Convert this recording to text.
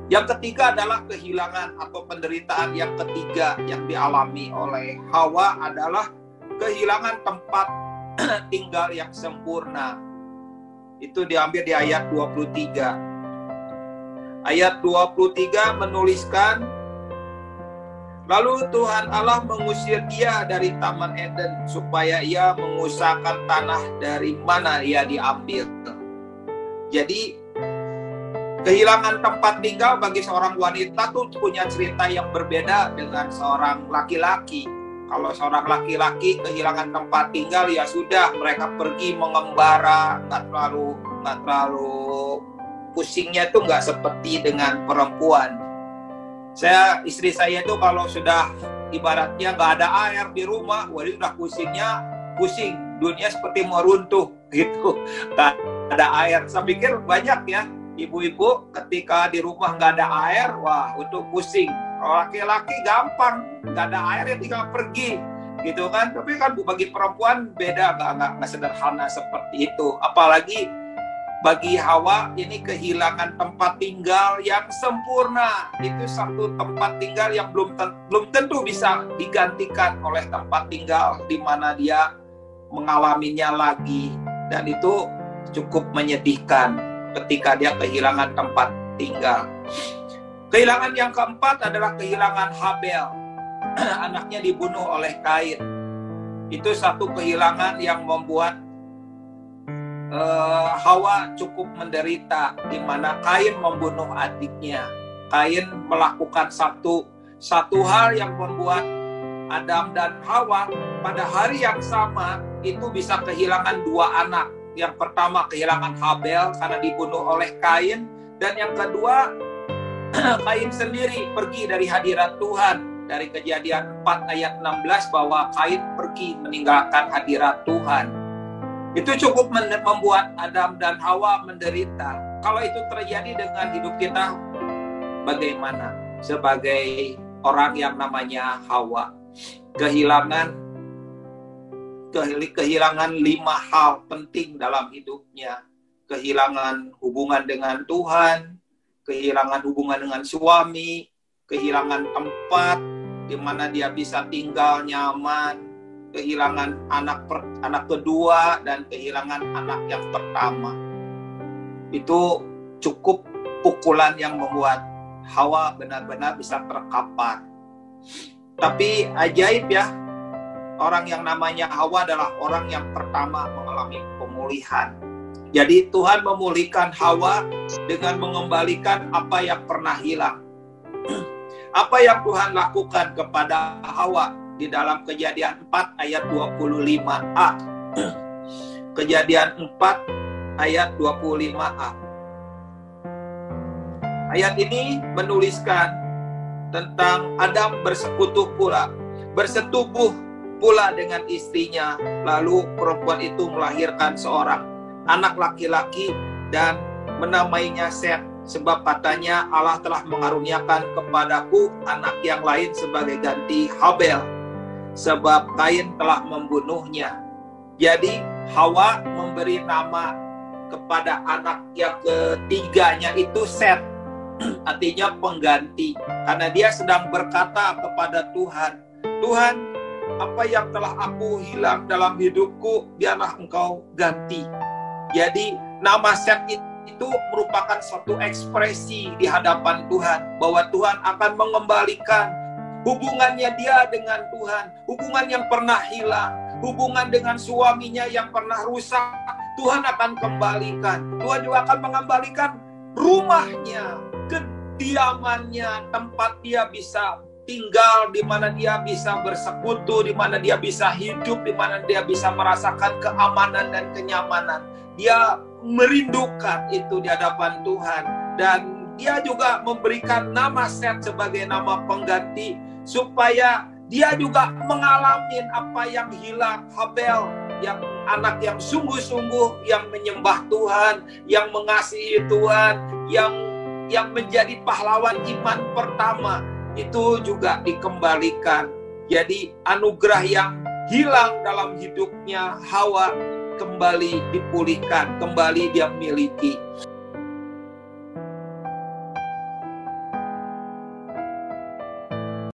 Yang ketiga adalah kehilangan atau penderitaan yang ketiga yang dialami oleh Hawa adalah kehilangan tempat tinggal yang sempurna. Itu diambil di ayat 23. Ayat 23 menuliskan, lalu Tuhan Allah mengusir dia dari Taman Eden supaya ia mengusahakan tanah dari mana ia diambil. Jadi kehilangan tempat tinggal bagi seorang wanita tuh punya cerita yang berbeda dengan seorang laki-laki. Kalau seorang laki-laki kehilangan tempat tinggal, ya sudah, mereka pergi mengembara, nggak terlalu pusingnya tuh nggak seperti dengan perempuan. Istri saya itu kalau sudah ibaratnya nggak ada air di rumah, wah udah pusing, dunia seperti mau runtuh gitu, nggak ada air. Saya pikir banyak ya ibu-ibu ketika di rumah nggak ada air, wah itu pusing. Kalau laki-laki gampang, nggak ada air ya tinggal pergi, gitu kan. Tapi kan bagi perempuan beda, nggak sederhana seperti itu. Apalagi bagi Hawa ini kehilangan tempat tinggal yang sempurna. Itu satu tempat tinggal yang belum tentu bisa digantikan oleh tempat tinggal di mana dia mengalaminya lagi. Dan itu cukup menyedihkan ketika dia kehilangan tempat tinggal. Kehilangan yang keempat adalah kehilangan Habel. Anaknya dibunuh oleh Kain. Itu satu kehilangan yang membuat Hawa cukup menderita, di mana Kain membunuh adiknya. Kain melakukan satu hal yang membuat Adam dan Hawa pada hari yang sama itu bisa kehilangan dua anak. Yang pertama kehilangan Habel karena dibunuh oleh Kain, dan yang kedua Kain sendiri pergi dari hadirat Tuhan. Dari Kejadian 4 ayat 16 bahwa Kain pergi meninggalkan hadirat Tuhan. Itu cukup membuat Adam dan Hawa menderita. Kalau itu terjadi dengan hidup kita, bagaimana? Sebagai orang yang namanya Hawa, kehilangan 5 hal penting dalam hidupnya. Kehilangan hubungan dengan Tuhan, kehilangan hubungan dengan suami, kehilangan tempat di mana dia bisa tinggal nyaman, kehilangan anak kedua, dan kehilangan anak yang pertama. Itu cukup pukulan yang membuat Hawa benar-benar bisa terkapar. Tapi ajaib ya, orang yang namanya Hawa adalah orang yang pertama mengalami pemulihan. Jadi Tuhan memulihkan Hawa dengan mengembalikan apa yang pernah hilang. Apa yang Tuhan lakukan kepada Hawa di dalam Kejadian 4 ayat 25a. Kejadian 4 ayat 25a. Ayat ini menuliskan tentang Adam bersetubuh pula dengan istrinya, lalu perempuan itu melahirkan seorang anak laki-laki dan menamainya Set, sebab katanya Allah telah mengaruniakan kepadaku anak yang lain sebagai ganti Habel, sebab Kain telah membunuhnya. Jadi Hawa memberi nama kepada anak yang ketiganya itu Set, artinya pengganti, karena dia sedang berkata kepada Tuhan, Tuhan, apa yang telah aku hilang dalam hidupku, biarlah Engkau ganti. Jadi nama Set itu merupakan suatu ekspresi di hadapan Tuhan, bahwa Tuhan akan mengembalikan hubungannya dia dengan Tuhan, hubungan yang pernah hilang, hubungan dengan suaminya yang pernah rusak, Tuhan akan kembalikan. Tuhan juga akan mengembalikan rumahnya, kediamannya, tempat dia bisa tinggal, di mana dia bisa bersekutu, di mana dia bisa hidup, di mana dia bisa merasakan keamanan dan kenyamanan. Dia merindukan itu di hadapan Tuhan, dan dia juga memberikan nama Set sebagai nama pengganti, supaya dia juga mengalami apa yang hilang Habel, yang anak yang sungguh-sungguh, yang menyembah Tuhan, yang mengasihi Tuhan, yang menjadi pahlawan iman pertama, itu juga dikembalikan. Jadi anugerah yang hilang dalam hidupnya Hawa kembali dipulihkan, kembali dia miliki.